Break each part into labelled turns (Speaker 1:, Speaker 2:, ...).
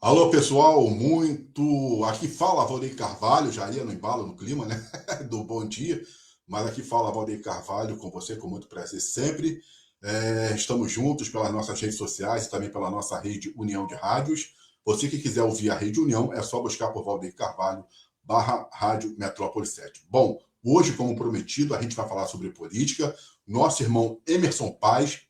Speaker 1: Alô, pessoal, muito. Aqui fala Valdeir Carvalho, já ia no embalo no clima, né? Do bom dia, mas aqui fala Valdeir Carvalho com você, com muito prazer sempre. Estamos juntos pelas nossas redes sociais e também pela nossa rede União de Rádios. Você que quiser ouvir a Rede União, é só buscar por Valdeir Carvalho, Rádio Metrópole 7. Bom, hoje, como prometido, a gente vai falar sobre política. Nosso irmão Emerson Paz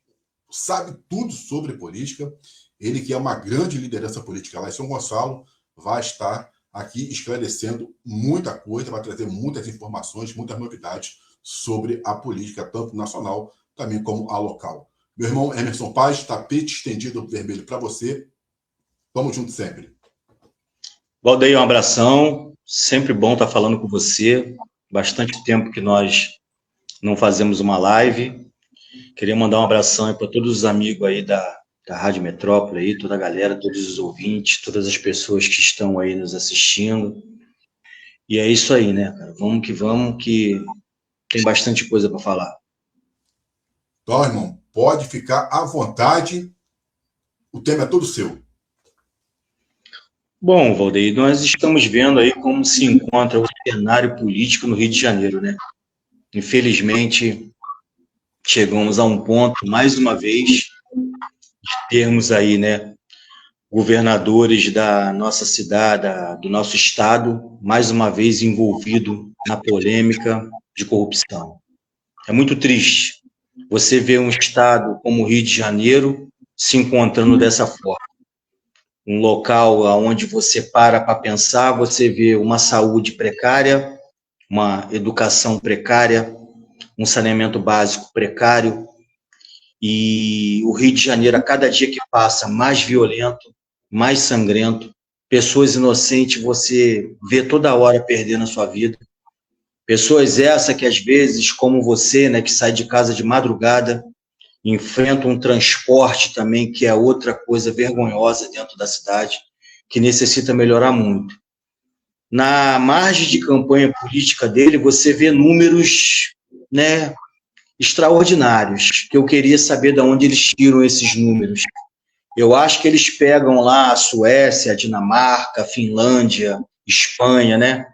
Speaker 1: sabe tudo sobre política. Ele, que é uma grande liderança política lá em São Gonçalo, vai estar aqui esclarecendo muita coisa, vai trazer muitas informações, muitas novidades sobre a política, tanto nacional também como a local. Meu irmão Emerson Paz, tapete estendido vermelho para você. Vamos juntos sempre.
Speaker 2: Valdeir, um abração. Sempre bom estar falando com você. Bastante tempo que nós não fazemos uma live. Queria mandar um abração para todos os amigos aí da Rádio Metrópole, aí, toda a galera, todos os ouvintes, todas as pessoas que estão aí nos assistindo. E é isso aí, né, cara? Vamos, que tem bastante coisa para falar.
Speaker 1: Então, irmão, pode ficar à vontade. O tema é todo seu.
Speaker 2: Bom, Valdeir, nós estamos vendo aí como se encontra o cenário político no Rio de Janeiro, né? Infelizmente, chegamos a um ponto, mais uma vez, de termos aí, né, governadores da nossa cidade, do nosso estado, mais uma vez envolvido na polêmica de corrupção. É muito triste você ver um estado como o Rio de Janeiro se encontrando dessa forma. Um local onde você para pensar, você vê uma saúde precária, uma educação precária, um saneamento básico precário, e o Rio de Janeiro, a cada dia que passa, mais violento, mais sangrento, pessoas inocentes você vê toda hora perdendo a sua vida, pessoas essas que às vezes, como você, né, que sai de casa de madrugada, enfrentam um transporte também, que é outra coisa vergonhosa dentro da cidade, que necessita melhorar muito. Na margem de campanha política dele, você vê números, né, extraordinários, que eu queria saber de onde eles tiram esses números. Eu acho que eles pegam lá a Suécia, a Dinamarca, a Finlândia, Espanha, né?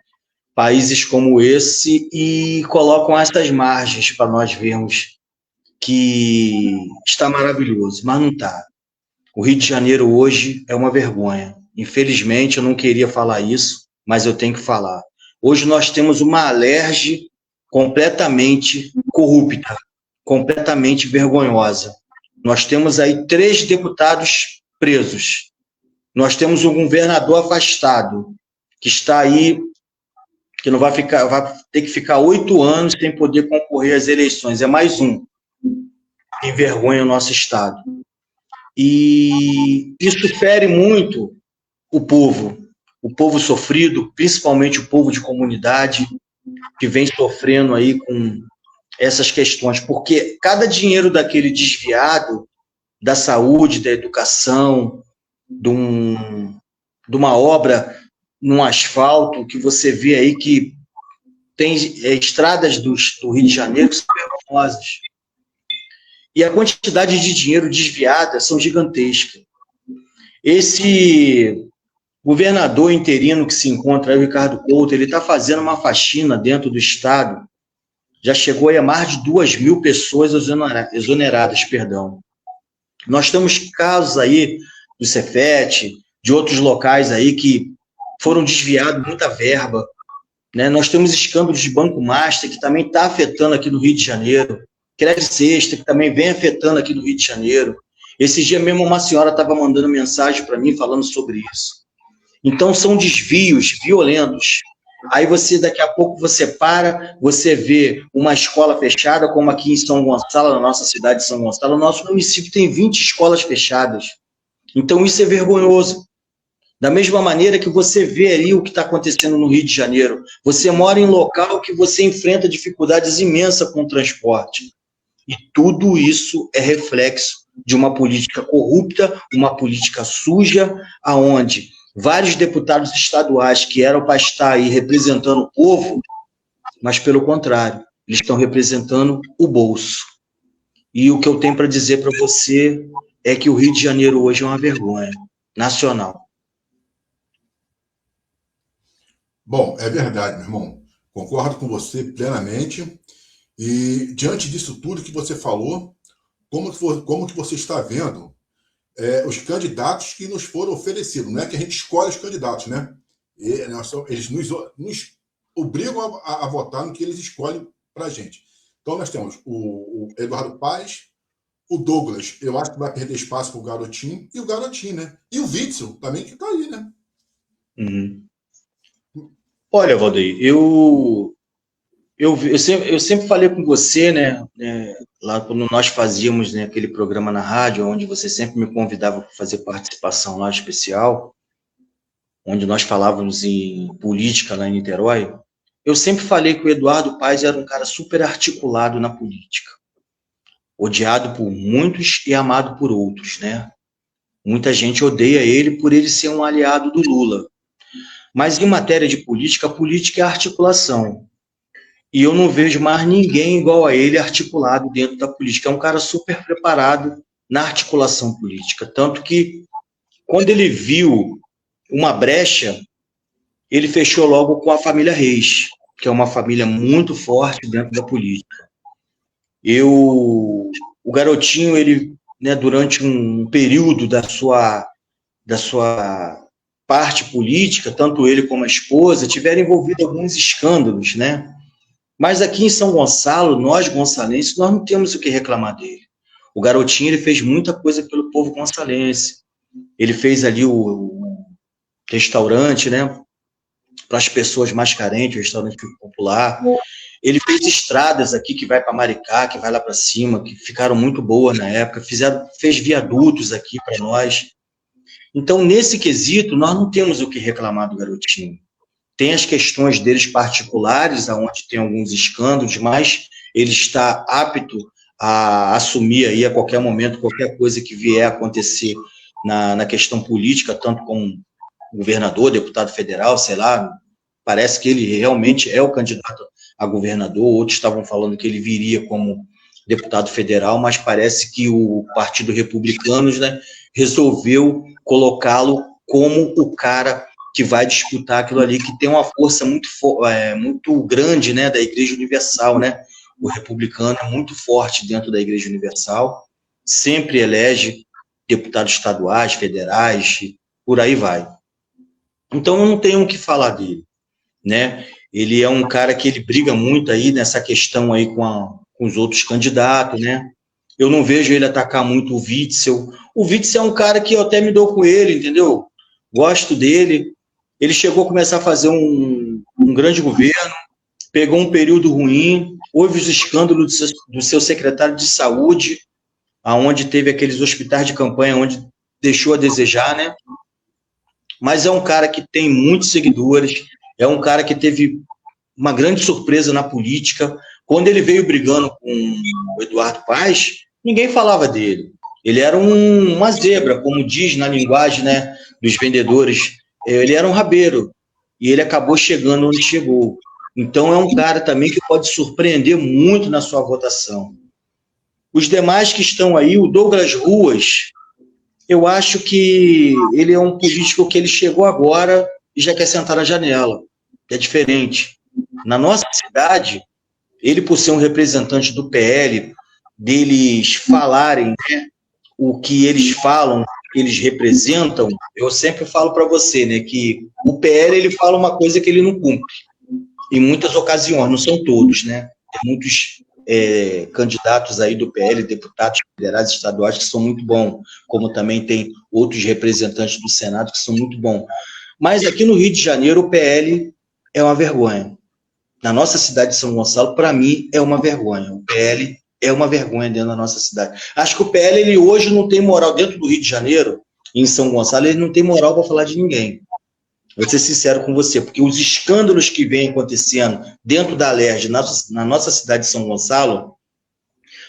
Speaker 2: Países como esse, e colocam essas margens para nós vermos que está maravilhoso, mas não está. O Rio de Janeiro hoje é uma vergonha. Infelizmente, eu não queria falar isso, mas eu tenho que falar. Hoje nós temos uma Alerj completamente corrupta, completamente vergonhosa. Nós temos aí 3 deputados presos. Nós temos um governador afastado, que está aí, que não vai ter que ficar 8 anos sem poder concorrer às eleições. É mais um que envergonha o nosso Estado. E isso fere muito o povo sofrido, principalmente o povo de comunidade, que vem sofrendo aí com essas questões, porque cada dinheiro daquele desviado da saúde, da educação, de uma obra num asfalto, que você vê aí que tem estradas do Rio de Janeiro que são vergonhosas. E a quantidade de dinheiro desviada são gigantescas. Esse governador interino que se encontra aí, o Ricardo Couto, ele está fazendo uma faxina dentro do Estado, já chegou aí a mais de 2.000 pessoas exoneradas, perdão. Nós temos casos aí do Cefet, de outros locais aí que foram desviados muita verba, né? Nós temos escândalos de Banco Master, que também está afetando aqui no Rio de Janeiro, Crédito Sexta, que também vem afetando aqui no Rio de Janeiro. Esse dia mesmo uma senhora estava mandando mensagem para mim falando sobre isso. Então são desvios violentos. Aí daqui a pouco você vê uma escola fechada, como aqui em São Gonçalo, na nossa cidade de São Gonçalo, nosso município tem 20 escolas fechadas. Então isso é vergonhoso. Da mesma maneira que você vê ali o que está acontecendo no Rio de Janeiro. Você mora em local que você enfrenta dificuldades imensas com o transporte. E tudo isso é reflexo de uma política corrupta, uma política suja, aonde vários deputados estaduais que eram para estar aí representando o povo, mas pelo contrário, eles estão representando o bolso. E o que eu tenho para dizer para você é que o Rio de Janeiro hoje é uma vergonha nacional.
Speaker 1: Bom, é verdade, meu irmão. Concordo com você plenamente. E diante disso tudo que você falou, como que você está vendo os candidatos que nos foram oferecidos? Não é que a gente escolhe os candidatos, né? Eles nos obrigam a votar no que eles escolhem para a gente. Então nós temos o Eduardo Paes, o Douglas, eu acho que vai perder espaço para o Garotinho, e o Garotinho, né? E o Witzel também, que está aí, né?
Speaker 2: Uhum. Olha, Valdeir, eu sempre falei com você, né, lá quando nós fazíamos, né, aquele programa na rádio, onde você sempre me convidava para fazer participação lá especial, onde nós falávamos em política lá em Niterói, eu sempre falei que o Eduardo Paes era um cara super articulado na política, odiado por muitos e amado por outros, né? Muita gente odeia ele por ele ser um aliado do Lula. Mas em matéria de política, a política é articulação. E eu não vejo mais ninguém igual a ele articulado dentro da política. É um cara super preparado na articulação política. Tanto que, quando ele viu uma brecha, ele fechou logo com a família Reis, que é uma família muito forte dentro da política. O Garotinho, ele, né, durante um período da sua parte política, tanto ele como a esposa, tiveram envolvido em alguns escândalos, né? Mas aqui em São Gonçalo, nós gonçalenses, nós não temos o que reclamar dele. O Garotinho, ele fez muita coisa pelo povo gonçalense. Ele fez ali o restaurante, né, para as pessoas mais carentes, o restaurante popular. Ele fez estradas aqui que vai para Maricá, que vai lá para cima, que ficaram muito boas na época. Fez viadutos aqui para nós. Então, nesse quesito, nós não temos o que reclamar do Garotinho. Tem as questões deles particulares, onde tem alguns escândalos, mas ele está apto a assumir aí a qualquer momento, qualquer coisa que vier a acontecer na questão política, tanto como governador, deputado federal, sei lá. Parece que ele realmente é o candidato a governador. Outros estavam falando que ele viria como deputado federal, mas parece que o Partido Republicano, né, resolveu colocá-lo como o cara que vai disputar aquilo ali, que tem uma força muito grande, né, da Igreja Universal, né? O republicano é muito forte dentro da Igreja Universal, sempre elege deputados estaduais, federais, por aí vai. Então, eu não tenho o que falar dele, né? Ele é um cara que ele briga muito aí nessa questão aí com os outros candidatos, né? Eu não vejo ele atacar muito o Witzel. O Witzel é um cara que eu até me dou com ele, entendeu? Gosto dele. Ele chegou a começar a fazer um grande governo, pegou um período ruim, houve os escândalos do seu secretário de saúde, aonde teve aqueles hospitais de campanha, onde deixou a desejar, né? Mas é um cara que tem muitos seguidores, é um cara que teve uma grande surpresa na política. Quando ele veio brigando com o Eduardo Paes, ninguém falava dele. Ele era uma zebra, como diz na linguagem, né, dos vendedores. Ele era um rabeiro, e ele acabou chegando onde chegou. Então, é um cara também que pode surpreender muito na sua votação. Os demais que estão aí, o Douglas Ruas, eu acho que ele é um político que ele chegou agora e já quer sentar na janela. É diferente. Na nossa cidade, ele, por ser um representante do PL, deles falarem, né, o que eles falam, que eles representam, eu sempre falo para você, né, que o PL ele fala uma coisa que ele não cumpre. Em muitas ocasiões, não são todos, né? Tem muitos candidatos aí do PL, deputados federais e estaduais que são muito bons, como também tem outros representantes do Senado que são muito bons. Mas aqui no Rio de Janeiro, o PL é uma vergonha. Na nossa cidade de São Gonçalo, para mim, é uma vergonha. O PL é uma vergonha dentro da nossa cidade. Acho que o PL, ele hoje não tem moral dentro do Rio de Janeiro, em São Gonçalo, ele não tem moral para falar de ninguém. Vou ser sincero com você, porque os escândalos que vêm acontecendo dentro da Alerj, na nossa cidade de São Gonçalo,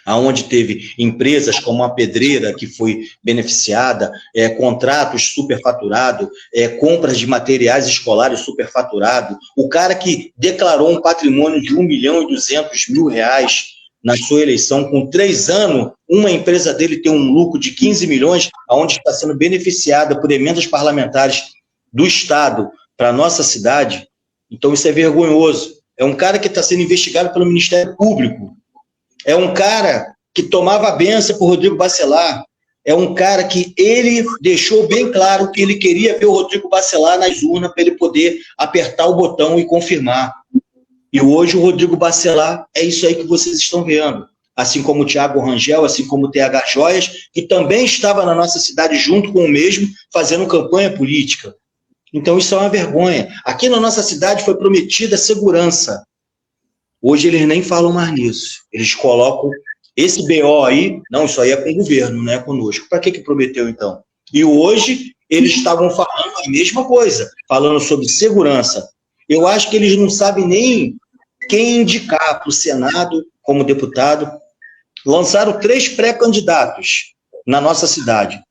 Speaker 2: aonde teve empresas como a Pedreira, que foi beneficiada, contratos superfaturados, compras de materiais escolares superfaturados, o cara que declarou um patrimônio de R$1.200.000 na sua eleição, com 3 anos, uma empresa dele tem um lucro de 15 milhões, onde está sendo beneficiada por emendas parlamentares do Estado para a nossa cidade. Então isso é vergonhoso. É um cara que está sendo investigado pelo Ministério Público. É um cara que tomava a benção por Rodrigo Bacelar. É um cara que ele deixou bem claro que ele queria ver o Rodrigo Bacelar nas urnas para ele poder apertar o botão e confirmar. E hoje o Rodrigo Bacelar é isso aí que vocês estão vendo. Assim como o Thiago Rangel, assim como o TH Joias, que também estava na nossa cidade junto com o mesmo, fazendo campanha política. Então isso é uma vergonha. Aqui na nossa cidade foi prometida segurança. Hoje eles nem falam mais nisso. Eles colocam esse BO aí, não, isso aí é com o governo, não é conosco. Para que prometeu então? E hoje eles estavam falando a mesma coisa, falando sobre segurança. Eu acho que eles não sabem nem quem indicar para o Senado como deputado. Lançaram 3 pré-candidatos na nossa cidade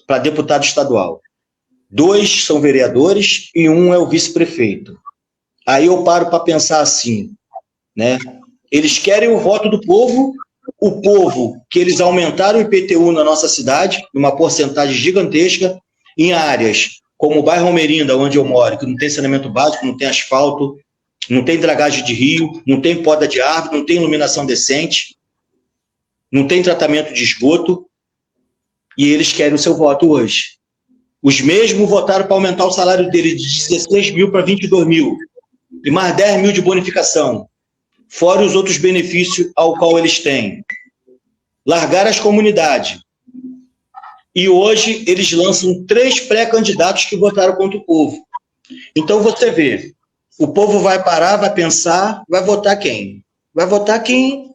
Speaker 2: para deputado estadual. 2 são vereadores e 1 é o vice-prefeito. Aí eu paro para pensar assim, né? Eles querem o voto do povo, o povo que eles aumentaram o IPTU na nossa cidade, numa porcentagem gigantesca, em áreas como o bairro Almerinda, onde eu moro, que não tem saneamento básico, não tem asfalto, não tem dragagem de rio, não tem poda de árvore, não tem iluminação decente, não tem tratamento de esgoto, e eles querem o seu voto hoje. Os mesmos votaram para aumentar o salário dele de 16 mil para 22 mil, e mais 10 mil de bonificação, fora os outros benefícios ao qual eles têm. Largaram as comunidades. E hoje eles lançam 3 pré-candidatos que votaram contra o povo. Então você vê, o povo vai parar, vai pensar, vai votar quem? Vai votar quem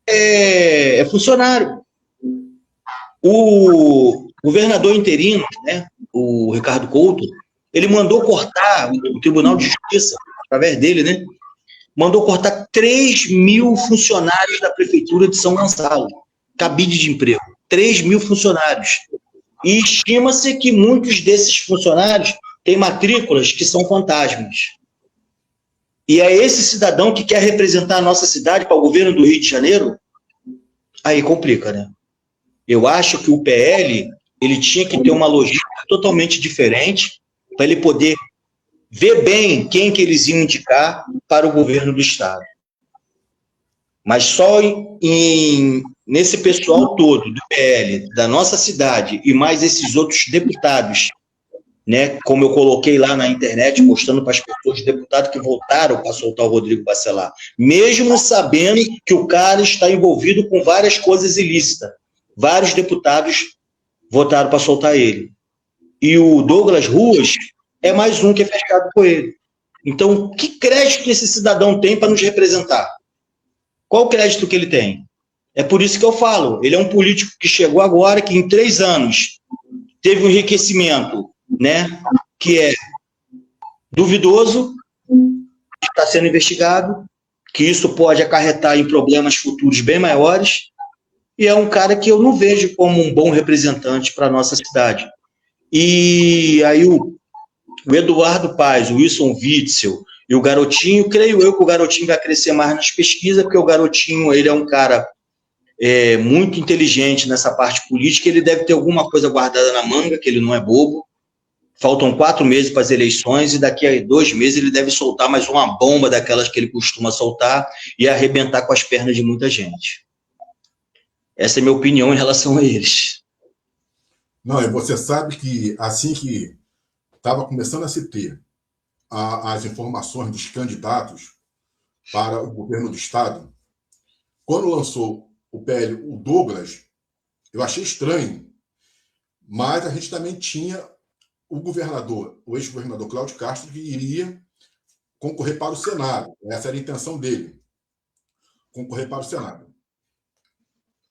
Speaker 2: é funcionário. O governador interino, né, o Ricardo Couto, ele mandou cortar, o Tribunal de Justiça, através dele, né, mandou cortar 3 mil funcionários da Prefeitura de São Gonçalo, cabide de emprego, 3 mil funcionários. E estima-se que muitos desses funcionários têm matrículas que são fantasmas. E é esse cidadão que quer representar a nossa cidade para o governo do Rio de Janeiro? Aí complica, né? Eu acho que o PL, ele tinha que ter uma logística totalmente diferente para ele poder ver bem quem que eles iam indicar para o governo do Estado. Mas só nesse pessoal todo do PL, da nossa cidade, e mais esses outros deputados, né, como eu coloquei lá na internet, mostrando para as pessoas, os deputados que votaram para soltar o Rodrigo Bacelar, mesmo sabendo que o cara está envolvido com várias coisas ilícitas. Vários deputados votaram para soltar ele. E o Douglas Ruas é mais um que é fechado com ele. Então, que crédito esse cidadão tem para nos representar? Qual o crédito que ele tem? É por isso que eu falo, ele é um político que chegou agora, que em 3 anos teve um enriquecimento, né, que é duvidoso, está sendo investigado, que isso pode acarretar em problemas futuros bem maiores, e é um cara que eu não vejo como um bom representante para a nossa cidade. E aí o Eduardo Paes, o Wilson Witzel e o Garotinho, creio eu que o Garotinho vai crescer mais nas pesquisas, porque o Garotinho, ele é um cara muito inteligente nessa parte política, ele deve ter alguma coisa guardada na manga, que ele não é bobo. Faltam 4 meses para as eleições e daqui a 2 meses ele deve soltar mais uma bomba daquelas que ele costuma soltar e arrebentar com as pernas de muita gente. Essa é a minha opinião em relação a eles.
Speaker 1: Não, e você sabe que assim que estava começando a se ter as informações dos candidatos para o governo do Estado, quando lançou o PL, o Douglas, eu achei estranho, mas a gente também tinha o governador, o ex-governador Cláudio Castro, que iria concorrer para o Senado. Essa era a intenção dele, concorrer para o Senado.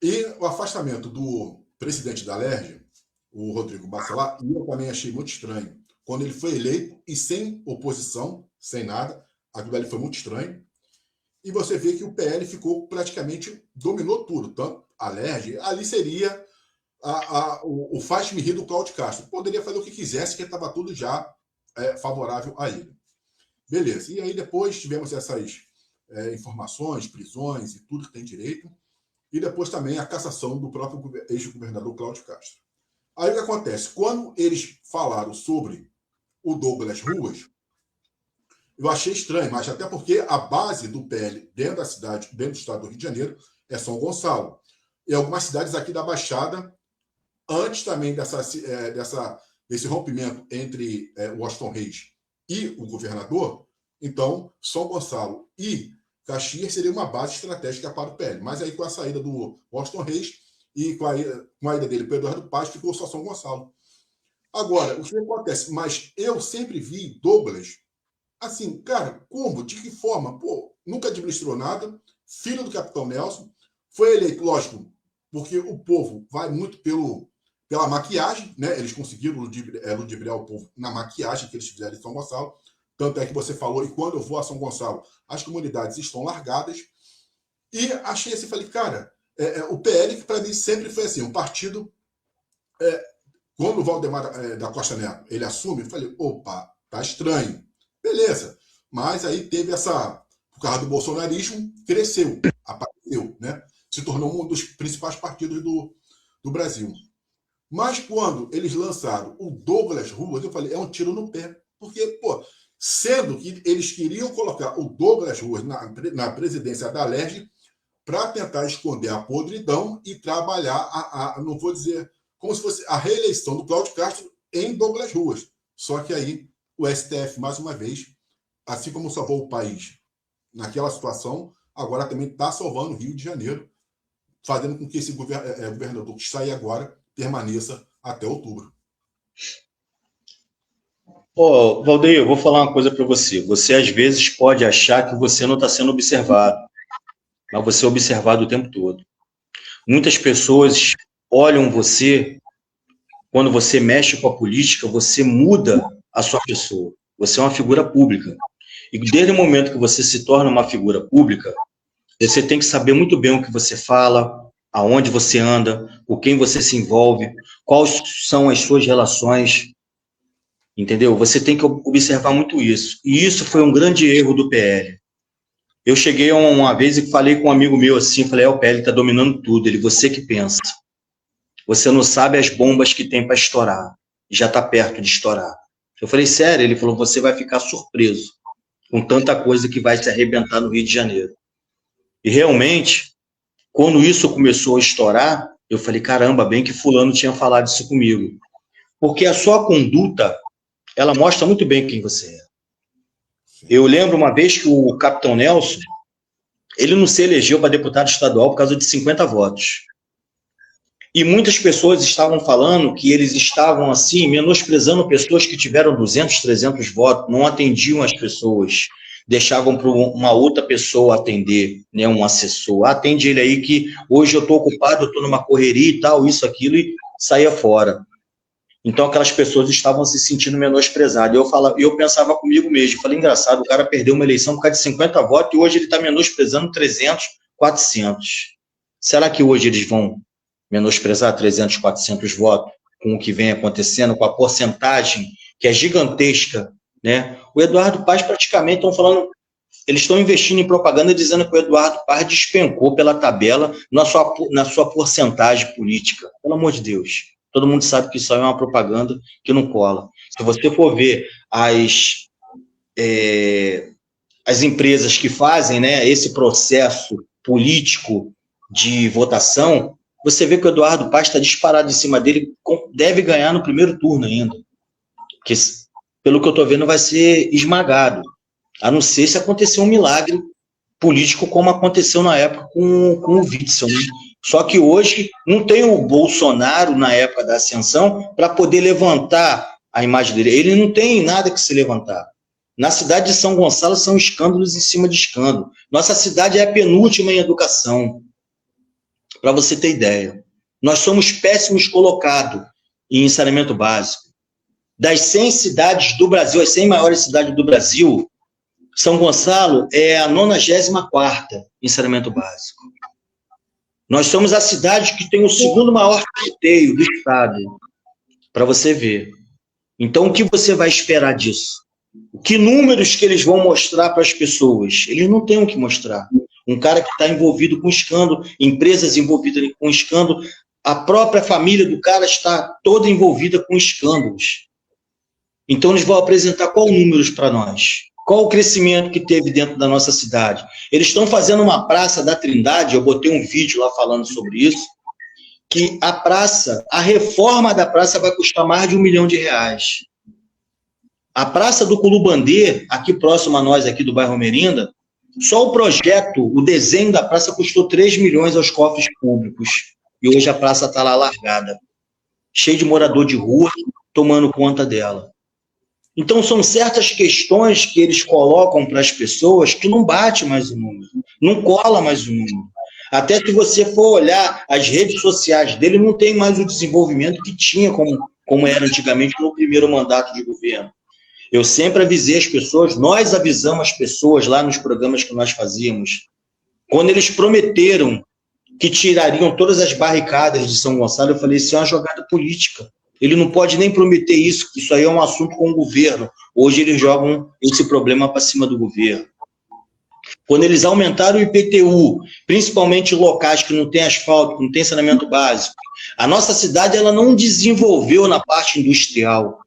Speaker 1: E o afastamento do presidente da Alerj, o Rodrigo Bacelar, eu também achei muito estranho. Quando ele foi eleito e sem oposição, sem nada, aquilo ali foi muito estranho. E você vê que o PL ficou praticamente, dominou tudo. Tanto a Alerj, ali seria o faz-me rir do Cláudio Castro. Poderia fazer o que quisesse, que estava tudo já favorável a ele. Beleza. E aí depois tivemos essas informações, prisões e tudo que tem direito. E depois também a cassação do próprio ex-governador Cláudio Castro. Aí o que acontece? Quando eles falaram sobre o Douglas Ruas, eu achei estranho, mas até porque a base do PL dentro da cidade, dentro do estado do Rio de Janeiro, é São Gonçalo. E algumas cidades aqui da Baixada, antes também desse rompimento entre Washington Reis e o governador, então São Gonçalo e Caxias seria uma base estratégica para o PL. Mas aí com a saída do Washington Reis e com a ida dele para Eduardo Paz, ficou só São Gonçalo. Agora, o que acontece? Mas eu sempre vi Douglas assim, cara, como? De que forma? Pô, nunca administrou nada, filho do Capitão Nelson, foi eleito, lógico, porque o povo vai muito pela maquiagem, né? Eles conseguiram ludibriar o povo na maquiagem que eles fizeram em São Gonçalo. Tanto é que você falou, e quando eu vou a São Gonçalo, as comunidades estão largadas. E achei assim, falei, cara, o PL, que para mim sempre foi assim, um partido. Quando o Valdemar da Costa Neto ele assume, eu falei, opa, tá estranho. Beleza. Mas aí teve por causa do bolsonarismo, cresceu, apareceu, né? Se tornou um dos principais partidos do Brasil. Mas quando eles lançaram o Douglas Ruas, eu falei, é um tiro no pé. Porque, pô, sendo que eles queriam colocar o Douglas Ruas na presidência da Alerj para tentar esconder a podridão e trabalhar, não vou dizer, como se fosse a reeleição do Cláudio Castro em Douglas Ruas. Só que aí o STF, mais uma vez, assim como salvou o país naquela situação, agora também está salvando o Rio de Janeiro, fazendo com que esse governador que sai agora permaneça até outubro.
Speaker 2: Valdeir, eu vou falar uma coisa para você. Você, às vezes, pode achar que você não está sendo observado, mas você é observado o tempo todo. Muitas pessoas olham você, quando você mexe com a política, você muda a sua pessoa. Você é uma figura pública. E desde o momento que você se torna uma figura pública, você tem que saber muito bem o que você fala, aonde você anda, com quem você se envolve, quais são as suas relações, entendeu? Você tem que observar muito isso. E isso foi um grande erro do PL. Eu cheguei uma vez e falei com um amigo meu assim, falei, o PL está dominando tudo. Ele, você que pensa. Você não sabe as bombas que tem para estourar. Já está perto de estourar. Eu falei, sério? Ele falou, você vai ficar surpreso com tanta coisa que vai se arrebentar no Rio de Janeiro. E realmente, quando isso começou a estourar, eu falei, caramba, bem que fulano tinha falado isso comigo. Porque a sua conduta, ela mostra muito bem quem você é. Eu lembro uma vez que o Capitão Nelson, ele não se elegeu para deputado estadual por causa de 50 votos. E muitas pessoas estavam falando que eles estavam, assim, menosprezando pessoas que tiveram 200, 300 votos, não atendiam as pessoas, deixavam para uma outra pessoa atender, né, um assessor. Atende ele aí que hoje eu estou ocupado, eu estou numa correria e tal, isso, aquilo, e saía fora. Então, aquelas pessoas estavam se sentindo menosprezadas. Eu pensava comigo mesmo, falei, engraçado, o cara perdeu uma eleição por causa de 50 votos e hoje ele está menosprezando 300, 400. Será que hoje eles vão menosprezar 300, 400 votos com o que vem acontecendo, com a porcentagem que é gigantesca, né? O Eduardo Paz praticamente estão falando, eles estão investindo em propaganda dizendo que o Eduardo Paz despencou pela tabela na sua porcentagem política. Pelo amor de Deus. Todo mundo sabe que isso aí é uma propaganda que não cola. Se você for ver as empresas que fazem, né, esse processo político de votação, você vê que o Eduardo Paz está disparado em cima dele, deve ganhar no primeiro turno ainda. Porque, pelo que eu estou vendo, vai ser esmagado. A não ser se acontecer um milagre político como aconteceu na época com o Witzel, né? Só que hoje não tem o Bolsonaro, na época da ascensão, para poder levantar a imagem dele. Ele não tem nada que se levantar. Na cidade de São Gonçalo são escândalos em cima de escândalo. Nossa cidade é a penúltima em educação. Para você ter ideia. Nós somos péssimos colocados em saneamento básico. Das 100 cidades do Brasil, as 100 maiores cidades do Brasil, São Gonçalo é a 94ª em saneamento básico. Nós somos a cidade que tem o segundo maior custeio do estado, para você ver. Então, o que você vai esperar disso? Que números que eles vão mostrar para as pessoas? Eles não têm o que mostrar. Um cara que está envolvido com escândalo, empresas envolvidas com escândalo, a própria família do cara está toda envolvida com escândalos. Então, eles vão apresentar qual números para nós? Qual o crescimento que teve dentro da nossa cidade? Eles estão fazendo uma praça da Trindade, eu botei um vídeo lá falando sobre isso, que a reforma da praça vai custar mais de R$1 milhão. A Praça do Culubandê, aqui próximo a nós, aqui do bairro Merinda, só o projeto, o desenho da praça custou 3 milhões aos cofres públicos. E hoje a praça está lá largada, cheia de morador de rua, tomando conta dela. Então, são certas questões que eles colocam para as pessoas que não bate mais o número, não cola mais o número. Até se você for olhar as redes sociais dele, não tem mais o desenvolvimento que tinha como era antigamente no primeiro mandato de governo. Eu sempre avisei as pessoas, nós avisamos as pessoas lá nos programas que nós fazíamos, quando eles prometeram que tirariam todas as barricadas de São Gonçalo, eu falei, isso é uma jogada política. Ele não pode nem prometer isso, isso aí é um assunto com o governo. Hoje eles jogam esse problema para cima do governo. Quando eles aumentaram o IPTU, principalmente locais que não tem asfalto, que não tem saneamento básico, a nossa cidade ela não desenvolveu na parte industrial.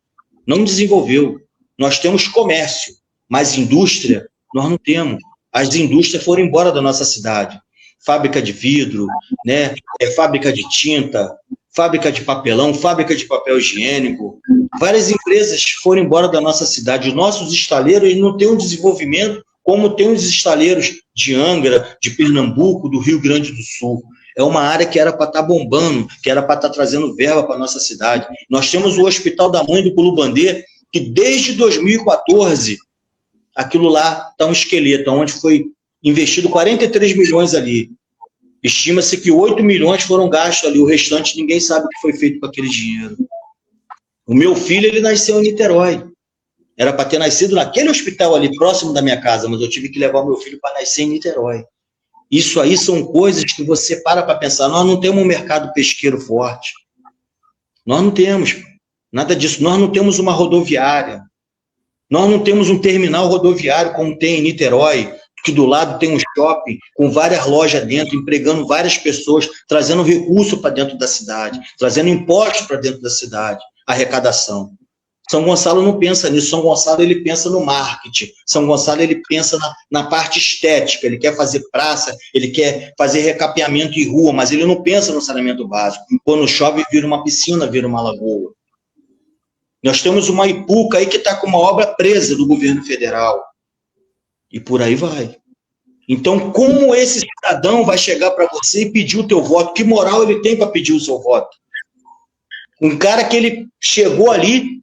Speaker 2: Não desenvolveu. Nós temos comércio, mas indústria nós não temos. As indústrias foram embora da nossa cidade. Fábrica de vidro, né? Fábrica de tinta, fábrica de papelão, fábrica de papel higiênico. Várias empresas foram embora da nossa cidade. Os nossos estaleiros eles não têm um desenvolvimento como tem os estaleiros de Angra, de Pernambuco, do Rio Grande do Sul. É uma área que era para estar bombando, que era para estar trazendo verba para a nossa cidade. Nós temos o Hospital da Mãe do Culubandê, que desde 2014, aquilo lá está um esqueleto, onde foi investido 43 milhões ali. Estima-se que 8 milhões foram gastos ali, o restante ninguém sabe o que foi feito com aquele dinheiro. O meu filho, ele nasceu em Niterói. Era para ter nascido naquele hospital ali, próximo da minha casa, mas eu tive que levar o meu filho para nascer em Niterói. Isso aí são coisas que você para pensar. Nós não temos um mercado pesqueiro forte. Nós não temos nada disso. Nós não temos uma rodoviária. Nós não temos um terminal rodoviário como tem em Niterói, que do lado tem um shopping com várias lojas dentro, empregando várias pessoas, trazendo recurso para dentro da cidade, trazendo impostos para dentro da cidade, arrecadação. São Gonçalo não pensa nisso. São Gonçalo ele pensa no marketing. São Gonçalo ele pensa na parte estética. Ele quer fazer praça, ele quer fazer recapeamento de rua, mas ele não pensa no saneamento básico. Quando chove, vira uma piscina, vira uma lagoa. Nós temos uma Ipuca aí que está com uma obra presa do governo federal. E por aí vai. Então, como esse cidadão vai chegar para você e pedir o teu voto? Que moral ele tem para pedir o seu voto? Um cara que ele chegou ali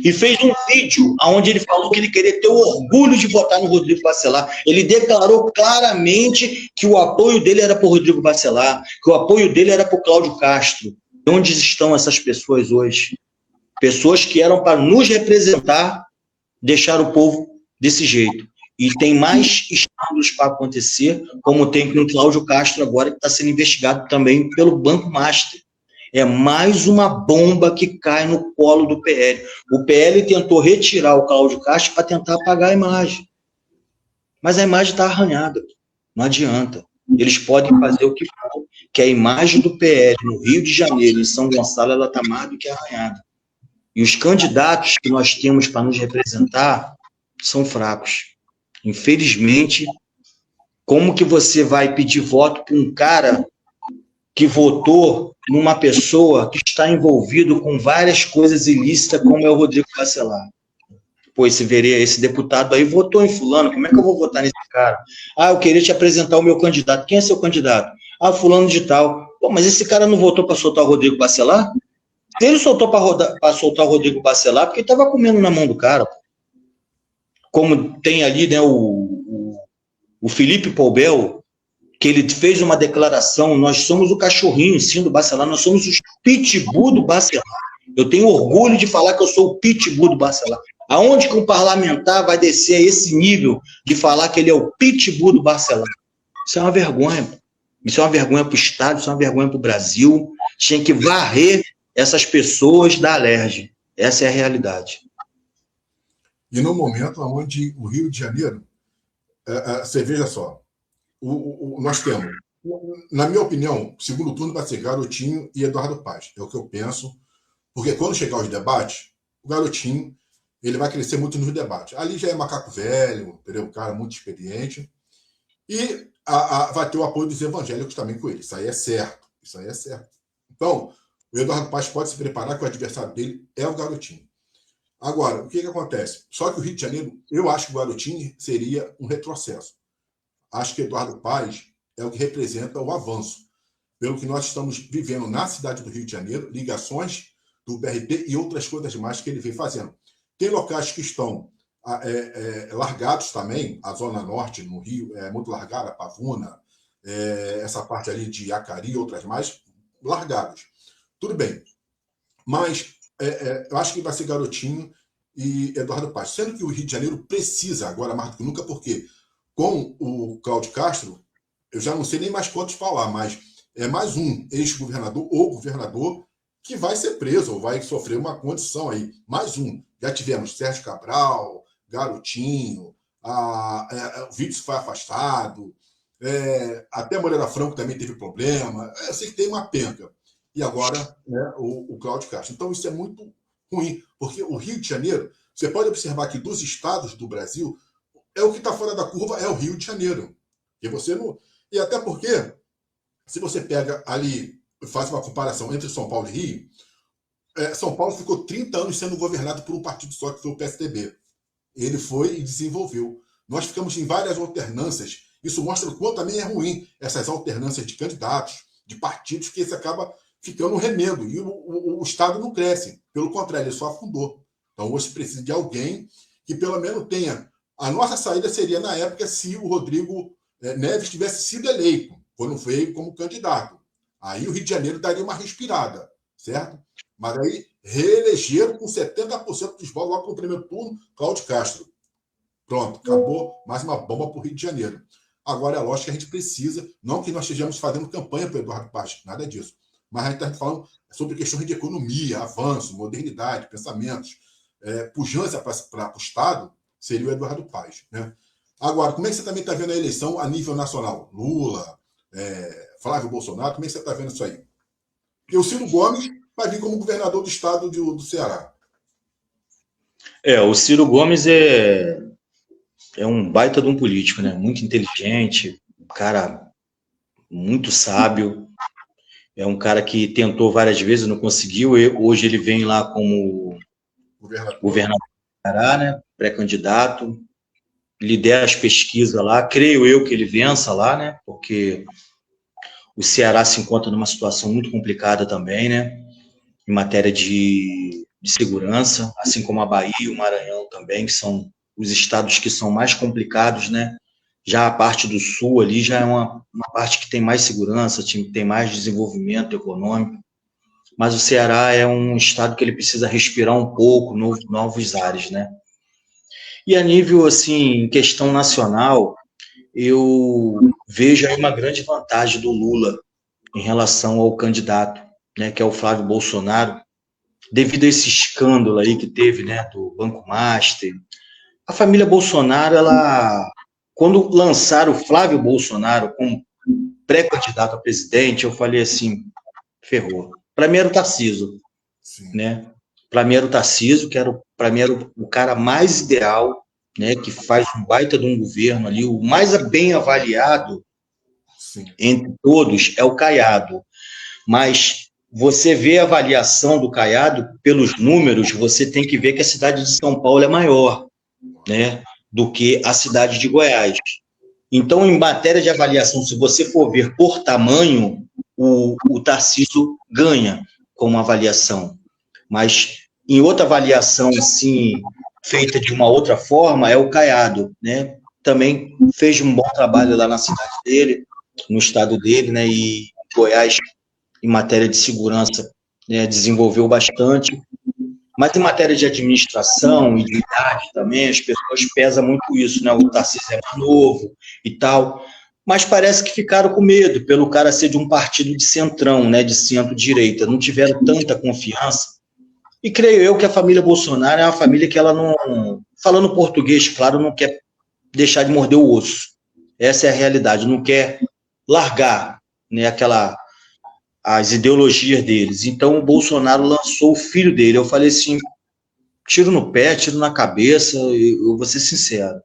Speaker 2: e fez um vídeo onde ele falou que ele queria ter o orgulho de votar no Rodrigo Bacelar. Ele declarou claramente que o apoio dele era para o Rodrigo Bacelar, que o apoio dele era para o Cláudio Castro. Onde estão essas pessoas hoje? Pessoas que eram para nos representar, deixar o povo desse jeito. E tem mais escândalos para acontecer, como tem com o Cláudio Castro agora, que está sendo investigado também pelo Banco Master. É mais uma bomba que cai no colo do PL. O PL tentou retirar o Cláudio Castro para tentar apagar a imagem. Mas a imagem está arranhada. Não adianta. Eles podem fazer o que for, que a imagem do PL no Rio de Janeiro, em São Gonçalo, ela está mais do que arranhada. E os candidatos que nós temos para nos representar são fracos. Infelizmente, como que você vai pedir voto para um cara que votou numa pessoa que está envolvido com várias coisas ilícitas, como é o Rodrigo Bacelar? Pô, esse deputado aí votou em fulano, como é que eu vou votar nesse cara? Ah, eu queria te apresentar o meu candidato. Quem é seu candidato? Ah, fulano de tal. Pô, mas esse cara não votou para soltar o Rodrigo Bacelar? Se ele soltou para soltar o Rodrigo Bacelar, porque ele estava comendo na mão do cara. Como tem ali, né, o Felipe Poubel, que ele fez uma declaração, nós somos o cachorrinho, sim, do Bacelar, nós somos os pitbull do Bacelar. Eu tenho orgulho de falar que eu sou o pitbull do Bacelar. Aonde que um parlamentar vai descer a esse nível de falar que ele é o pitbull do Bacelar? Isso é uma vergonha. Isso é uma vergonha para o Estado, isso é uma vergonha para o Brasil. Tinha que varrer essas pessoas da Alerj. Essa é a realidade.
Speaker 1: E no momento onde o Rio de Janeiro, você veja só, nós temos, na minha opinião, o segundo turno vai ser Garotinho e Eduardo Paz. É o que eu penso, porque quando chegar os debates, o Garotinho ele vai crescer muito nos debates. Ali já é macaco velho, entendeu? Um cara muito experiente. E vai ter o apoio dos evangélicos também com ele. Isso aí é certo. Isso aí é certo. Então, o Eduardo Paes pode se preparar que o adversário dele é o Garotinho. Agora, o que acontece? Só que o Rio de Janeiro, eu acho que o Garotinho seria um retrocesso. Acho que Eduardo Paes é o que representa o avanço. Pelo que nós estamos vivendo na cidade do Rio de Janeiro, ligações do BRT e outras coisas mais que ele vem fazendo. Tem locais que estão largados também, a Zona Norte no Rio é muito largada, Pavuna, essa parte ali de Acari e outras mais, largadas. Tudo bem. Mas eu acho que vai ser Garotinho e Eduardo Paes. Sendo que o Rio de Janeiro precisa, agora mais do que nunca, porque com o Cláudio Castro, eu já não sei nem mais quantos falar, mas é mais um ex-governador ou governador que vai ser preso ou vai sofrer uma condição aí. Mais um. Já tivemos Sérgio Cabral, Garotinho, o Vítor foi afastado, até Moreira Franco também teve problema. Eu sei que tem uma penca. E agora o Cláudio Castro. Então isso é muito ruim, porque o Rio de Janeiro, você pode observar que dos estados do Brasil, o que está fora da curva é o Rio de Janeiro. E você não. E até porque, se você pega ali, faz uma comparação entre São Paulo e Rio, São Paulo ficou 30 anos sendo governado por um partido só, que foi o PSDB. Ele foi e desenvolveu. Nós ficamos em várias alternâncias. Isso mostra o quanto também é ruim essas alternâncias de candidatos, de partidos, que isso acaba ficando um remendo. E o Estado não cresce. Pelo contrário, ele só afundou. Então hoje precisa de alguém que pelo menos tenha. A nossa saída seria, na época, se o Rodrigo Neves tivesse sido eleito, quando veio como candidato. Aí o Rio de Janeiro daria uma respirada, certo? Mas aí reelegeram com 70% dos votos logo no primeiro turno, Cláudio Castro. Pronto, acabou mais uma bomba para o Rio de Janeiro. Agora é lógico que a gente precisa, não que nós estejamos fazendo campanha para o Eduardo Paes, nada disso, mas a gente está falando sobre questões de economia, avanço, modernidade, pensamentos, pujança para o Estado, seria o Eduardo Paes, né? Agora, como é que você também está vendo a eleição a nível nacional? Lula, Flávio Bolsonaro, como é que você está vendo isso aí? Porque o Ciro Gomes vai vir como governador do estado do Ceará.
Speaker 2: O Ciro Gomes é um baita de um político, né? Muito inteligente, um cara muito sábio. É um cara que tentou várias vezes, não conseguiu. Hoje ele vem lá como governador do Ceará, né? Pré-candidato. Lidera as pesquisas lá. Creio eu que ele vença lá, né? Porque o Ceará se encontra numa situação muito complicada também, né? Em matéria de segurança, assim como a Bahia e o Maranhão também, que são os estados que são mais complicados, né? Já a parte do sul ali já é uma parte que tem mais segurança, tem mais desenvolvimento econômico, mas o Ceará é um estado que ele precisa respirar um pouco, novos ares, né? E a nível, assim, em questão nacional, eu vejo aí uma grande vantagem do Lula em relação ao candidato, né, que é o Flávio Bolsonaro, devido a esse escândalo aí que teve, né, do Banco Master. A família Bolsonaro, quando lançaram o Flávio Bolsonaro como pré-candidato a presidente, eu falei assim, ferrou. Para mim era o Tarcísio, né? Para mim era o Tarcísio, para mim era o cara mais ideal, né, que faz um baita de um governo ali, o mais bem avaliado entre todos é o Caiado. Mas você vê a avaliação do Caiado pelos números, você tem que ver que a cidade de São Paulo é maior, né, do que a cidade de Goiás. Então, em matéria de avaliação, se você for ver por tamanho, o Tarcísio ganha como avaliação. Mas em outra avaliação, assim, feita de uma outra forma, é o Caiado, né? Também fez um bom trabalho lá na cidade dele, no estado dele, né? E Goiás, em matéria de segurança, né, desenvolveu bastante. Mas em matéria de administração e de idade também, as pessoas pesam muito isso, né? O Tarcísio é mais novo e tal. Mas parece que ficaram com medo, pelo cara ser de um partido de centrão, né? De centro-direita. Não tiveram tanta confiança. E creio eu que a família Bolsonaro é uma família que ela não, falando português, claro, não quer deixar de morder o osso. Essa é a realidade, não quer largar, né, as ideologias deles. Então o Bolsonaro lançou o filho dele. Eu falei assim, tiro no pé, tiro na cabeça, eu vou ser sincero.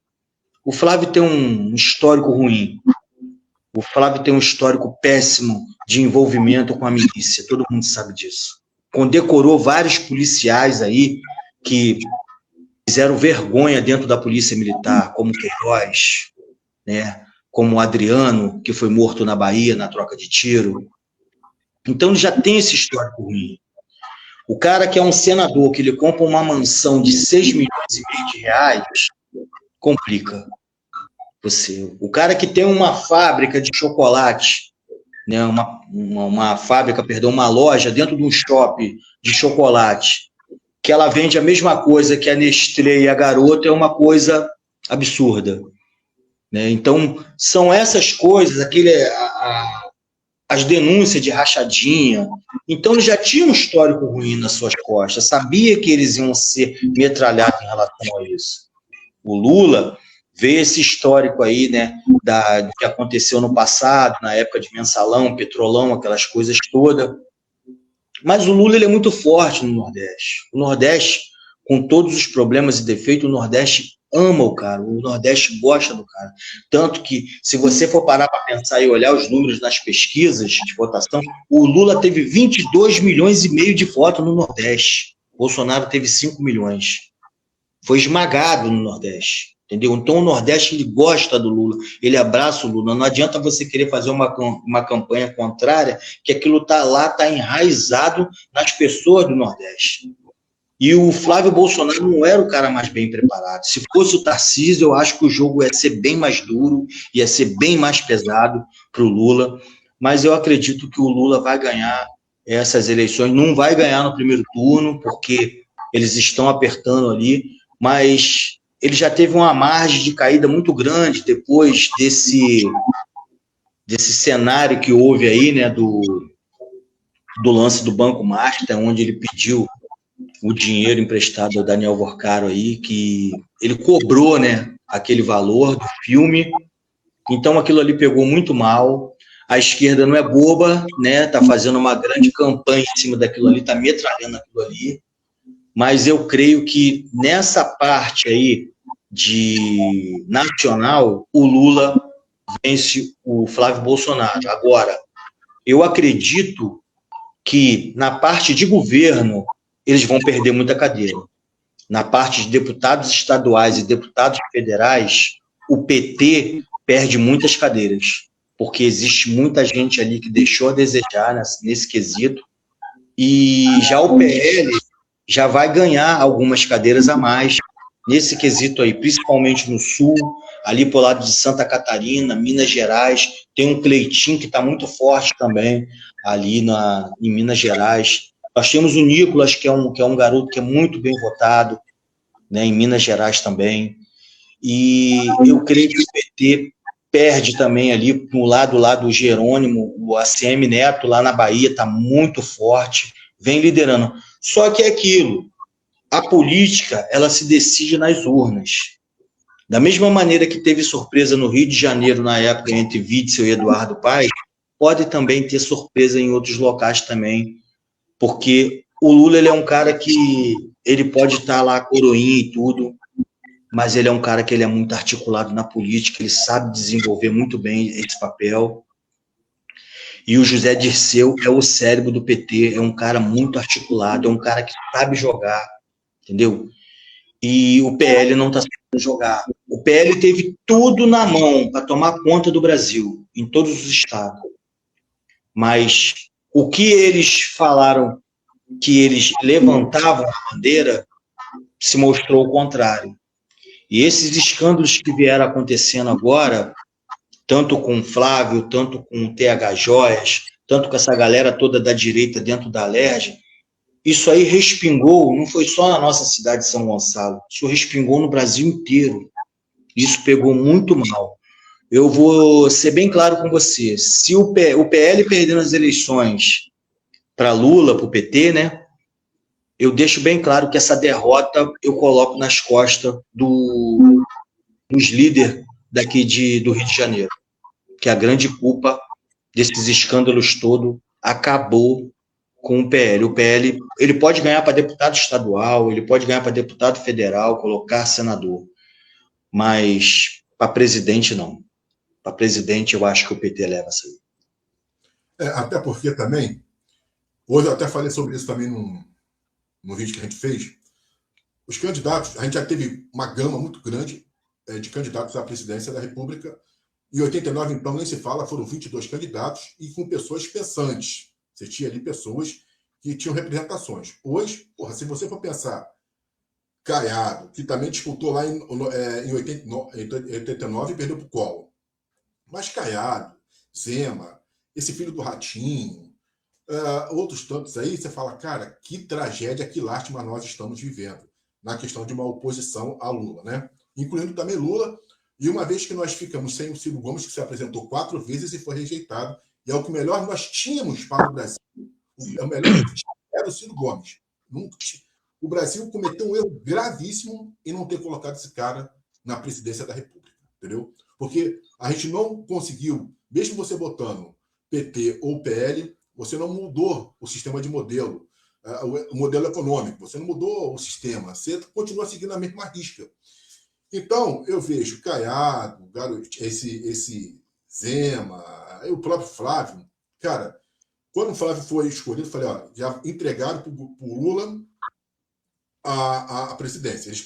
Speaker 2: O Flávio tem um histórico ruim. O Flávio tem um histórico péssimo de envolvimento com a milícia, todo mundo sabe disso. Condecorou vários policiais aí que fizeram vergonha dentro da polícia militar, como Queiroz, né? Como o Adriano, que foi morto na Bahia na troca de tiro. Então ele já tem esse histórico ruim. O cara que é um senador, que ele compra uma mansão de 6,5 milhões de reais, complica você. O cara que tem uma fábrica de chocolate, né, uma fábrica, perdão, uma loja dentro de um shopping de chocolate, que ela vende a mesma coisa que a Nestlé e a Garoto, é uma coisa absurda. Né? Então, são essas coisas, as denúncias de rachadinha. Então, ele já tinha um histórico ruim nas suas costas, sabia que eles iam ser metralhados em relação a isso. O Lula vê esse histórico aí, né, do que aconteceu no passado, na época de mensalão, petrolão, aquelas coisas todas. Mas o Lula ele é muito forte no Nordeste. O Nordeste, com todos os problemas e defeitos, o Nordeste ama o cara, o Nordeste gosta do cara. Tanto que, se você for parar para pensar e olhar os números nas pesquisas de votação, o Lula teve 22,5 milhões de votos no Nordeste. O Bolsonaro teve 5 milhões. Foi esmagado no Nordeste. Entendeu? Então o Nordeste ele gosta do Lula, ele abraça o Lula. Não adianta você querer fazer uma campanha contrária, que aquilo está lá, está enraizado nas pessoas do Nordeste. E o Flávio Bolsonaro não era o cara mais bem preparado. Se fosse o Tarcísio, eu acho que o jogo ia ser bem mais duro, ia ser bem mais pesado para o Lula. Mas eu acredito que o Lula vai ganhar essas eleições. Não vai ganhar no primeiro turno, porque eles estão apertando ali, mas ele já teve uma margem de caída muito grande depois desse cenário que houve aí, né, do lance do Banco Master, onde ele pediu o dinheiro emprestado ao Daniel Vorcaro aí, que ele cobrou, né, aquele valor do filme. Então aquilo ali pegou muito mal. A esquerda não é boba, né, tá fazendo uma grande campanha em cima daquilo ali, tá metralhando aquilo ali. Mas eu creio que nessa parte aí de nacional, o Lula vence o Flávio Bolsonaro. Agora, eu acredito que na parte de governo eles vão perder muita cadeira. Na parte de deputados estaduais e deputados federais, o PT perde muitas cadeiras, porque existe muita gente ali que deixou a desejar nesse quesito, e já o PL já vai ganhar algumas cadeiras a mais nesse quesito aí, principalmente no Sul, ali pro lado de Santa Catarina, Minas Gerais, tem um Cleitinho que está muito forte também, ali em Minas Gerais. Nós temos o Nicolas, que é um garoto que é muito bem votado, né, em Minas Gerais também. E eu creio que o PT perde também ali no lado lá do Jerônimo, o ACM Neto, lá na Bahia, está muito forte, vem liderando. Só que é aquilo, a política, ela se decide nas urnas. Da mesma maneira que teve surpresa no Rio de Janeiro, na época, entre Witzel e Eduardo Paes, pode também ter surpresa em outros locais também, porque o Lula ele é um cara que ele pode estar lá coroinha e tudo, mas ele é um cara que ele é muito articulado na política, ele sabe desenvolver muito bem esse papel. E o José Dirceu é o cérebro do PT, é um cara muito articulado, é um cara que sabe jogar, entendeu? E o PL não está sabendo jogar. O PL teve tudo na mão para tomar conta do Brasil, em todos os estados. Mas o que eles falaram que eles levantavam a bandeira se mostrou o contrário. E esses escândalos que vieram acontecendo agora, tanto com o Flávio, tanto com o TH Joias, tanto com essa galera toda da direita dentro da Alerj, isso aí respingou, não foi só na nossa cidade de São Gonçalo, isso respingou no Brasil inteiro. Isso pegou muito mal. Eu vou ser bem claro com você, se o PL perdendo as eleições para Lula, para o PT, né, eu deixo bem claro que essa derrota eu coloco nas costas dos líderes daqui do Rio de Janeiro, que a grande culpa desses escândalos todos acabou com o PL. O PL, ele pode ganhar para deputado estadual, ele pode ganhar para deputado federal, colocar senador, mas para presidente não. Para presidente eu acho que o PT leva essa aí.
Speaker 1: Até porque também, hoje eu até falei sobre isso também no vídeo que a gente fez, os candidatos, a gente já teve uma gama muito grande de candidatos à presidência da República. Em 89, então, nem se fala, foram 22 candidatos e com pessoas pensantes. Você tinha ali pessoas que tinham representações. Hoje, se você for pensar, Caiado, que também disputou lá em 89 e perdeu para o Collor. Mas Caiado, Zema, esse filho do Ratinho, outros tantos aí, você fala, cara, que tragédia, que lástima nós estamos vivendo na questão de uma oposição a Lula, né? Incluindo também Lula, e uma vez que nós ficamos sem o Ciro Gomes, que se apresentou 4 vezes e foi rejeitado, e é o que melhor nós tínhamos para o Brasil. O melhor que tinha era o Ciro Gomes. O Brasil cometeu um erro gravíssimo em não ter colocado esse cara na presidência da República, entendeu? Porque a gente não conseguiu, mesmo você botando PT ou PL, você não mudou o sistema de modelo, o modelo econômico, você não mudou o sistema, você continua seguindo a mesma risca. Então, eu vejo Caiado, esse Zema, o próprio Flávio. Cara, quando o Flávio foi escolhido, eu falei, já entregaram para o Lula a presidência. Eles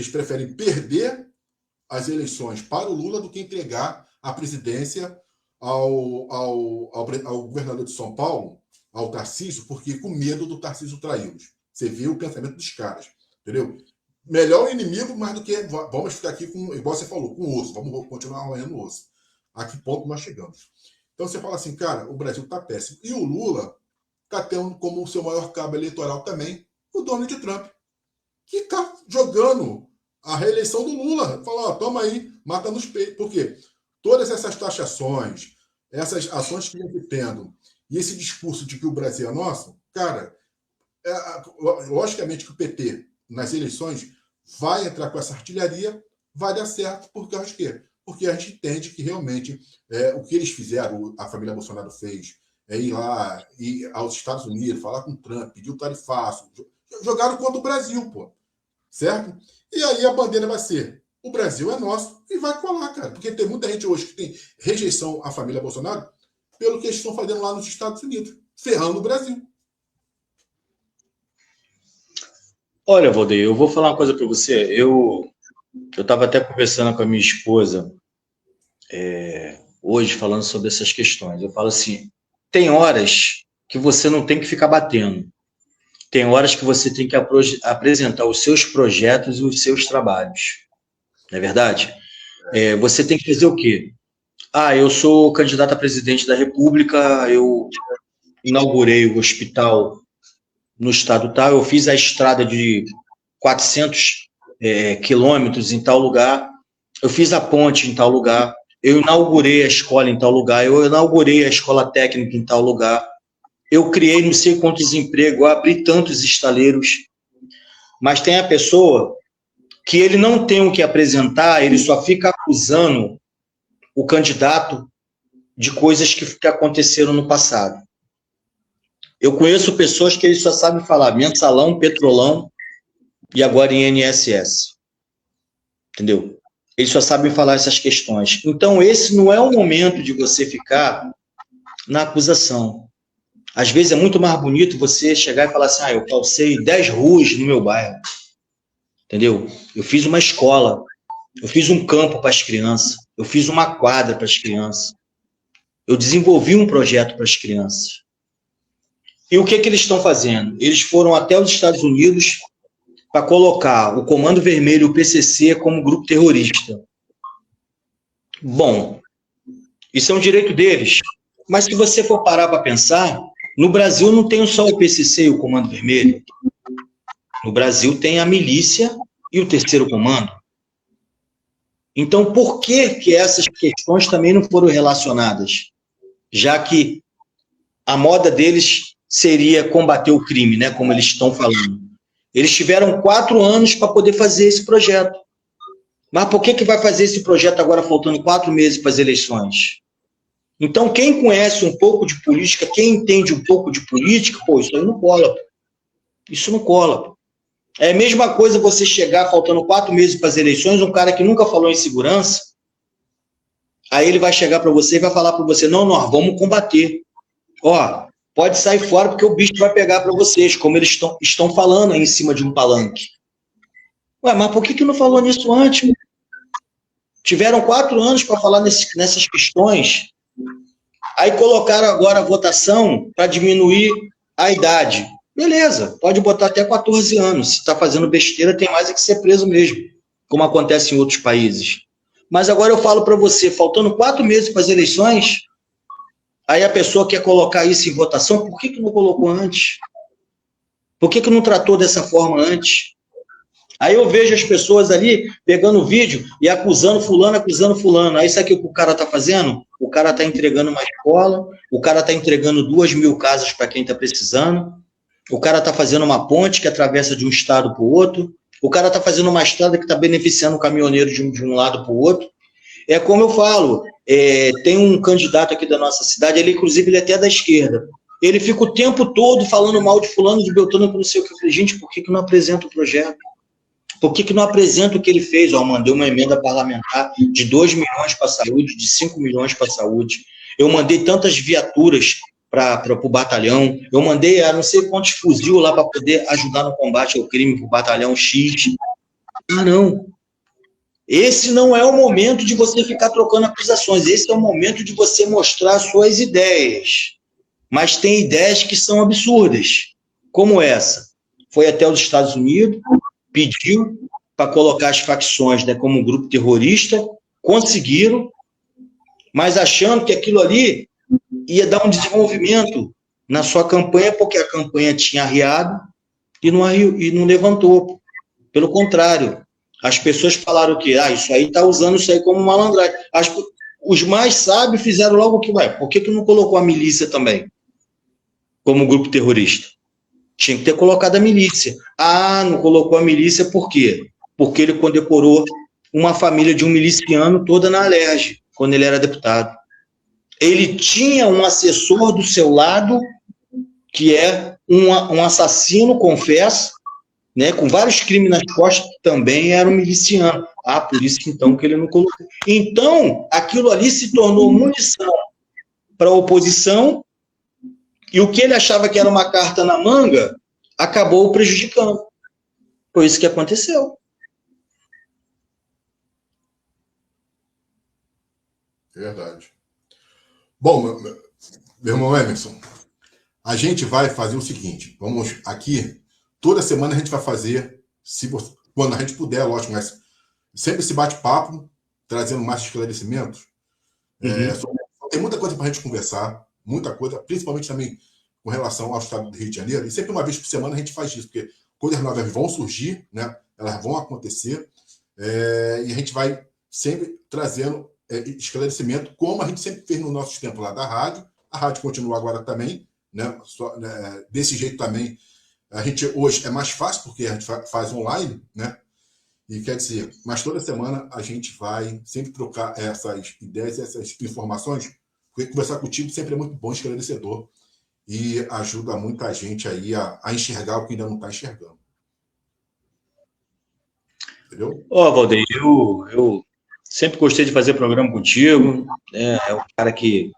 Speaker 1: preferem perder as eleições para o Lula do que entregar a presidência ao governador de São Paulo, ao Tarcísio, porque com medo do Tarcísio traí-los. Você vê o pensamento dos caras, entendeu? Melhor o inimigo mais do que vamos ficar aqui com, igual você falou, com o osso, vamos continuar roendo o osso. A que ponto nós chegamos? Então você fala assim, cara, o Brasil está péssimo. E o Lula está tendo como o seu maior cabo eleitoral também o Donald Trump, que está jogando a reeleição do Lula. Fala, toma aí, mata nos peitos. Por quê? Todas essas taxações, essas ações que vem tendo, e esse discurso de que o Brasil é nosso, cara, logicamente que o PT, nas eleições, vai entrar com essa artilharia, vai dar certo, por causa de quê? Porque a gente entende que realmente o que eles fizeram, a família Bolsonaro fez, ir lá aos Estados Unidos, falar com o Trump, pedir o tarifaço, jogaram contra o Brasil, pô. Certo? E aí a bandeira vai ser: o Brasil é nosso, e vai colar, cara. Porque tem muita gente hoje que tem rejeição à família Bolsonaro pelo que eles estão fazendo lá nos Estados Unidos, ferrando o Brasil.
Speaker 2: Olha, Valdeir, eu vou falar uma coisa para você. Eu estava até conversando com a minha esposa hoje, falando sobre essas questões. Eu falo assim, tem horas que você não tem que ficar batendo. Tem horas que você tem que apresentar os seus projetos e os seus trabalhos. Não é verdade? Você tem que fazer o quê? Eu sou candidato a presidente da República, eu inaugurei o hospital no estado tal, eu fiz a estrada de 400 quilômetros em tal lugar, eu fiz a ponte em tal lugar, eu inaugurei a escola em tal lugar, eu inaugurei a escola técnica em tal lugar, eu criei não sei quantos empregos, eu abri tantos estaleiros, mas tem a pessoa que ele não tem o que apresentar, ele só fica acusando o candidato de coisas que aconteceram no passado. Eu conheço pessoas que eles só sabem falar mensalão, petrolão e agora INSS. Entendeu? Eles só sabem falar essas questões. Então, esse não é o momento de você ficar na acusação. Às vezes é muito mais bonito você chegar e falar assim, eu calcei 10 ruas no meu bairro. Entendeu? Eu fiz uma escola, eu fiz um campo para as crianças, eu fiz uma quadra para as crianças, eu desenvolvi um projeto para as crianças. E o que eles estão fazendo? Eles foram até os Estados Unidos para colocar o Comando Vermelho e o PCC como grupo terrorista. Bom, isso é um direito deles. Mas se você for parar para pensar, no Brasil não tem só o PCC e o Comando Vermelho. No Brasil tem a milícia e o Terceiro Comando. Então, por que essas questões também não foram relacionadas? Já que a moda deles seria combater o crime, né, como eles estão falando. Eles tiveram 4 anos para poder fazer esse projeto. Mas por que vai fazer esse projeto agora faltando 4 meses para as eleições? Então, quem conhece um pouco de política, quem entende um pouco de política, pô, isso aí não cola. Pô. Isso não cola. Pô. É a mesma coisa você chegar faltando 4 meses para as eleições, um cara que nunca falou em segurança, aí ele vai chegar para você e vai falar para você, não, nós vamos combater. Ó, pode sair fora porque o bicho vai pegar para vocês, como eles estão falando aí em cima de um palanque. Ué, mas por que não falou nisso antes? Tiveram 4 anos para falar nessas questões. Aí colocaram agora a votação para diminuir a idade. Beleza, pode botar até 14 anos. Se está fazendo besteira, tem mais é que ser preso mesmo, como acontece em outros países. Mas agora eu falo para você, faltando 4 meses para as eleições, aí a pessoa quer colocar isso em votação, por que não colocou antes? Por que não tratou dessa forma antes? Aí eu vejo as pessoas ali pegando o vídeo e acusando fulano. Aí sabe o que o cara está fazendo? O cara está entregando uma escola, o cara está entregando 2.000 casas para quem está precisando, o cara está fazendo uma ponte que atravessa de um estado para o outro, o cara está fazendo uma estrada que está beneficiando o caminhoneiro de um lado para o outro. É como eu falo, tem um candidato aqui da nossa cidade, ele inclusive ele é até da esquerda, ele fica o tempo todo falando mal de fulano, de Beltrano, não sei o que. Eu falei, gente, por que não apresenta o projeto? Por que não apresenta o que ele fez? Eu mandei uma emenda parlamentar de 2 milhões para a saúde, de 5 milhões para a saúde. Eu mandei tantas viaturas para o batalhão. Eu mandei não sei quantos fuzil lá para poder ajudar no combate ao crime para o batalhão X. Ah, não. Esse não é o momento de você ficar trocando acusações. Esse é o momento de você mostrar suas ideias. Mas tem ideias que são absurdas, como essa. Foi até os Estados Unidos, pediu para colocar as facções, né, como um grupo terrorista, conseguiram, mas achando que aquilo ali ia dar um desenvolvimento na sua campanha, porque a campanha tinha arriado e não levantou. Pelo contrário, as pessoas falaram que isso aí está usando isso aí como malandragem. Os mais sábios fizeram logo o que vai. Por que não colocou a milícia também como grupo terrorista? Tinha que ter colocado a milícia. Não colocou a milícia por quê? Porque ele condecorou uma família de um miliciano toda na Alerj, quando ele era deputado. Ele tinha um assessor do seu lado, que é um assassino, confesso, né, com vários crimes nas costas, que também era um miliciano. Por isso que então que ele não colocou. Então, aquilo ali se tornou munição para a oposição, e o que ele achava que era uma carta na manga, acabou prejudicando. Foi isso que aconteceu.
Speaker 1: Verdade. Bom, meu irmão Emerson, a gente vai fazer o seguinte, vamos aqui, toda semana a gente vai fazer, quando a gente puder, lógico, mas sempre esse bate-papo, trazendo mais esclarecimentos. Tem muita coisa para a gente conversar, muita coisa, principalmente também com relação ao estado do Rio de Janeiro, e sempre uma vez por semana a gente faz isso, porque coisas novas vão surgir, né? Elas vão acontecer, e a gente vai sempre trazendo esclarecimento, como a gente sempre fez no nosso tempo lá da rádio. A rádio continua agora também, né? Desse jeito também, a gente hoje é mais fácil, porque a gente faz online, né? E quer dizer, mas toda semana a gente vai sempre trocar essas ideias, essas informações, porque conversar contigo sempre é muito bom, esclarecedor, e ajuda muita gente aí a enxergar o que ainda não está enxergando. Entendeu?
Speaker 2: Valdeir, eu sempre gostei de fazer programa contigo, né? É um cara que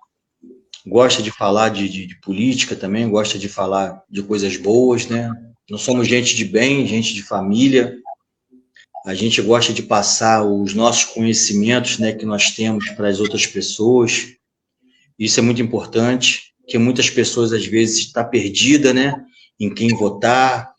Speaker 2: gosta de falar de política também, gosta de falar de coisas boas, né? Nós somos gente de bem, gente de família, a gente gosta de passar os nossos conhecimentos, né, que nós temos para as outras pessoas. Isso é muito importante, que muitas pessoas, às vezes, estão perdidas, né, em quem votar,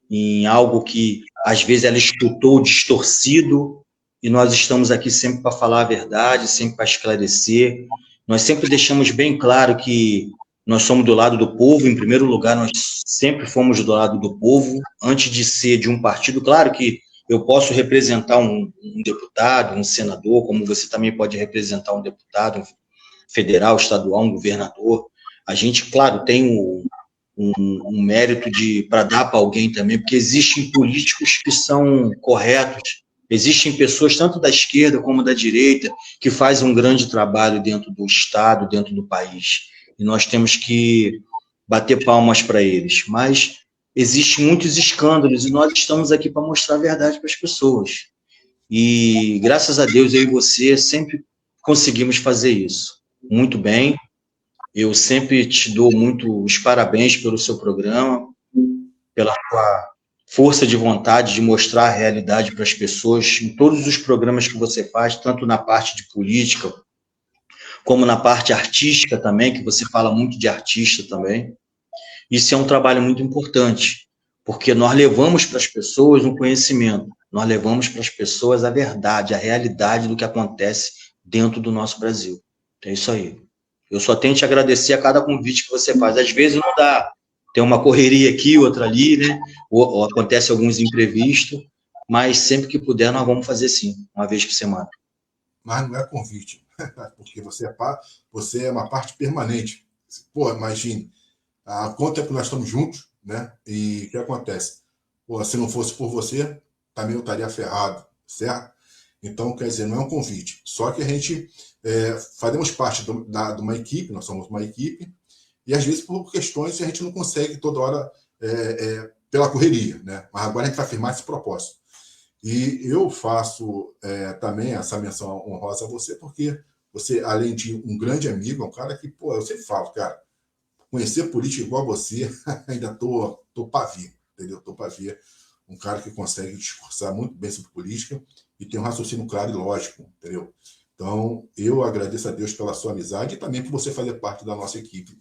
Speaker 2: em algo que, às vezes, ela escutou distorcido, e nós estamos aqui sempre para falar a verdade, sempre para esclarecer. Nós sempre deixamos bem claro que nós somos do lado do povo. Em primeiro lugar, nós sempre fomos do lado do povo, antes de ser de um partido. Claro que eu posso representar um deputado, um senador, como você também pode representar um deputado, um federal, estadual, um governador. A gente, claro, tem um mérito para dar para alguém também, porque existem políticos que são corretos, Existem pessoas, tanto da esquerda como da direita, que fazem um grande trabalho dentro do Estado, dentro do país. E nós temos que bater palmas para eles. Mas existem muitos escândalos e nós estamos aqui para mostrar a verdade para as pessoas. E, graças a Deus, eu e você sempre conseguimos fazer isso. Muito bem. Eu sempre te dou os parabéns pelo seu programa, pela sua força de vontade de mostrar a realidade para as pessoas em todos os programas que você faz, tanto na parte de política, como na parte artística também, que você fala muito de artista também. Isso é um trabalho muito importante, porque nós levamos para as pessoas um conhecimento, nós levamos para as pessoas a verdade, a realidade do que acontece dentro do nosso Brasil. É isso aí. Eu só tenho que te agradecer a cada convite que você faz. Às vezes não dá, tem uma correria aqui, outra ali, né? Ou acontece alguns imprevistos, mas sempre que puder nós vamos fazer sim, uma vez por semana.
Speaker 1: Mas não é convite, porque você é uma parte permanente. Pô, imagine, há quanto tempo nós estamos juntos, né? E o que acontece? Pô, se não fosse por você, também eu estaria ferrado, certo? Então, quer dizer, não é um convite. Só que a gente fazemos parte de uma equipe, nós somos uma equipe, e às vezes por questões a gente não consegue toda hora pela correria, né? Mas agora a gente vai firmar esse propósito. E eu faço também essa menção honrosa a você, porque você, além de um grande amigo, é um cara que, pô, eu sempre falo, cara, conhecer política igual a você, ainda tô para ver, entendeu? Tô para ver um cara que consegue discursar muito bem sobre política e tem um raciocínio claro e lógico, entendeu? Então, eu agradeço a Deus pela sua amizade e também por você fazer parte da nossa equipe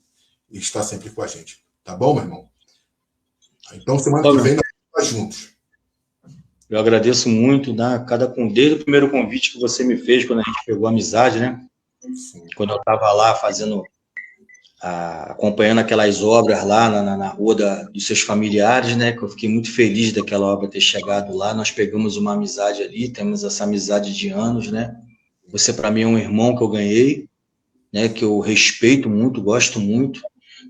Speaker 1: e estar sempre com a gente. Tá bom, meu irmão? Então, semana que vem nós vamos estar juntos.
Speaker 2: Eu agradeço muito, né? Desde o primeiro convite que você me fez, quando a gente pegou a amizade, né? Sim. Quando eu estava lá acompanhando aquelas obras lá na rua dos seus familiares, né? Que eu fiquei muito feliz daquela obra ter chegado lá. Nós pegamos uma amizade ali, temos essa amizade de anos, né? Você, para mim, é um irmão que eu ganhei, né? Que eu respeito muito, gosto muito.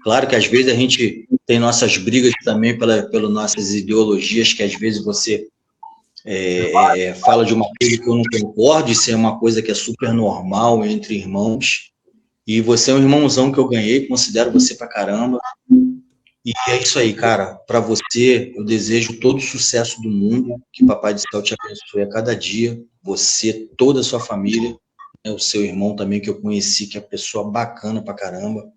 Speaker 2: Claro que às vezes a gente tem nossas brigas também pelas nossas ideologias, que às vezes você fala de uma coisa que eu não concordo, isso é uma coisa que é super normal entre irmãos, e você é um irmãozão que eu ganhei, considero você pra caramba, e é isso aí, cara. Para você, eu desejo todo o sucesso do mundo, que Papai do Céu te abençoe a cada dia, você, toda a sua família, né, o seu irmão também, que eu conheci, que é pessoa bacana pra caramba,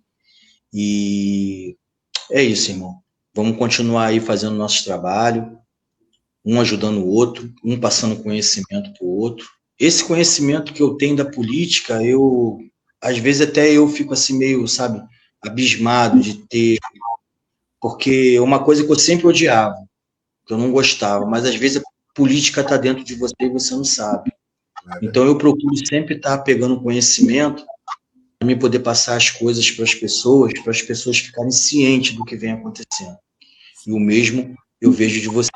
Speaker 2: e é isso, irmão. Vamos continuar aí fazendo nosso trabalho, um ajudando o outro, um passando conhecimento para o outro. Esse conhecimento que eu tenho da política, às vezes até eu fico assim meio, sabe, abismado de ter, porque é uma coisa que eu sempre odiava, que eu não gostava, mas às vezes a política está dentro de você e você não sabe. Então eu procuro sempre estar pegando conhecimento para mim poder passar as coisas para as pessoas ficarem cientes do que vem acontecendo. E o mesmo eu vejo de você.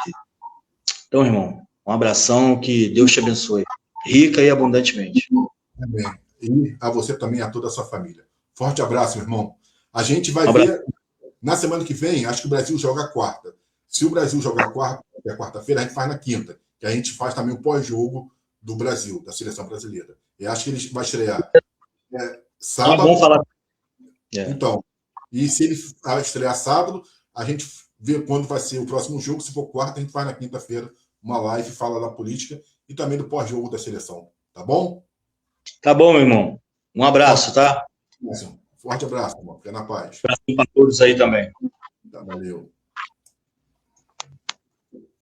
Speaker 2: Então, irmão, um abração, que Deus te abençoe, rica e abundantemente.
Speaker 1: Amém. E a você também, a toda a sua família. Forte abraço, meu irmão. A gente vai ver, na semana que vem, acho que o Brasil joga quarta. Se o Brasil jogar quarta-feira, a gente faz na quinta, que a gente faz também o pós-jogo do Brasil, da seleção brasileira. E acho que ele vai estrear sábado.
Speaker 2: Vamos falar.
Speaker 1: Então, e se ele estrear sábado, a gente vê quando vai ser o próximo jogo. Se for quarta, a gente faz na quinta-feira uma live, fala da política e também do pós-jogo da seleção. Tá bom?
Speaker 2: Tá bom, meu irmão. Um abraço, tá?
Speaker 1: Forte abraço, irmão. Fica na paz.
Speaker 2: Um abraço para todos aí também.
Speaker 1: Tá, valeu.